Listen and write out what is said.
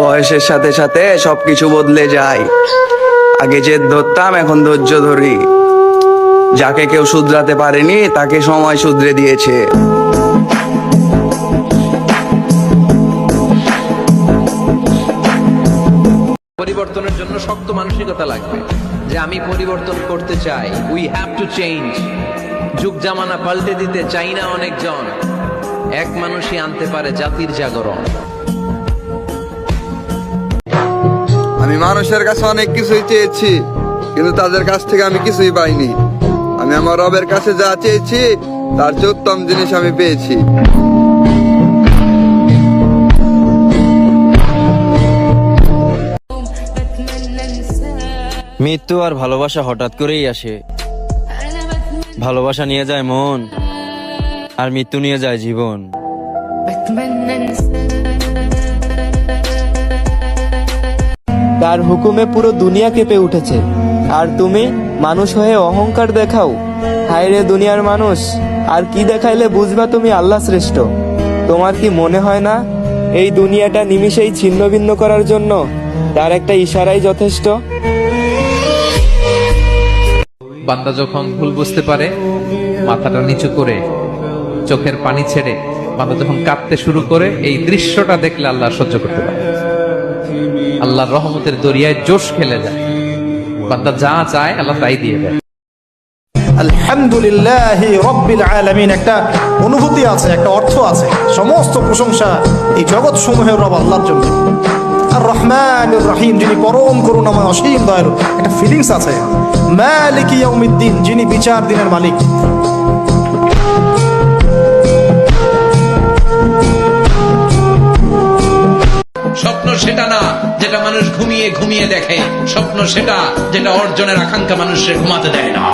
বয়সের সাথে সাথে সবকিছু বদলে যায়। আগে জেদ ধরতাম, এখন ধৈর্য ধরি। যাকে কেউ শুধরাতে পারেনি তাকে সময় শুধরে দিয়েছে। পরিবর্তনের জন্য শক্ত মানসিকতা লাগবে যে আমি পরিবর্তন করতে চাই। We have to change. যুগ জামানা পাল্টে দিতে চাই না অনেকজন, এক মানুষই আনতে পারে জাতির জাগরণ। আমি মানুষের কাছে অনেক কিছুই চেয়েছি, কিন্তু তাদের কাছ থেকে আমি কিছুই পাইনি। আমি আমার রবের কাছে যা চেয়েছি তার চেয়ে উত্তম জিনিস আমি পেয়েছি। মৃত্যু আর ভালোবাসা হঠাৎ করেই আসে। ভালোবাসা নিয়ে যায় মন, আর মৃত্যু নিয়ে যায় জীবন। তার হুকুমে পুরো দুনিয়া কেঁপে উঠেছে, আর তুমি মানুষ হয়ে অহংকার দেখাও। হায় রে দুনিয়ার মানুষ, আর কি দেখাইলে বুঝবা তুমি আল্লাহ শ্রেষ্ঠ? তোমার কি মনে হয় না এই দুনিয়াটা নিমিষেই ছিন্ন ভিন্ন করার জন্য তার একটা ইশারাই যথেষ্ট? বান্দা যখন ভুল বুঝতে পারে, মাথাটা নিচু করে চোখের পানি ছেড়ে বান্দা যখন কাঁদতে শুরু করে, এই দৃশ্যটা দেখলে আল্লাহ সহ্য করতে পারে। আল্লাহর রহমতের দরিয়ায় জোশ খেলে যায়। বান্দা যা চায় আল্লাহ তাই দিয়ে দেয়। আলহামদুলিল্লাহি রাব্বিল আলামিন, একটা অনুভূতি আছে, একটা অর্থ আছে। সমস্ত প্রশংসা এই জগৎ সমূহের রব আল্লাহর জন্য। আর রহমানুর রহিম, যিনি পরম করুণাময় অসীম দয়ালু, একটা ফিলিংস আছে। মালিকি ইয়াউমিদ্দিন, যিনি বিচার দিনের মালিক। স্বপ্ন সেটা না যেটা মানুষ ঘুমিয়ে ঘুমিয়ে দেখে, স্বপ্ন সেটা যেটা অর্জনের আকাঙ্ক্ষা মানুষের ঘুমাতে দেয় না।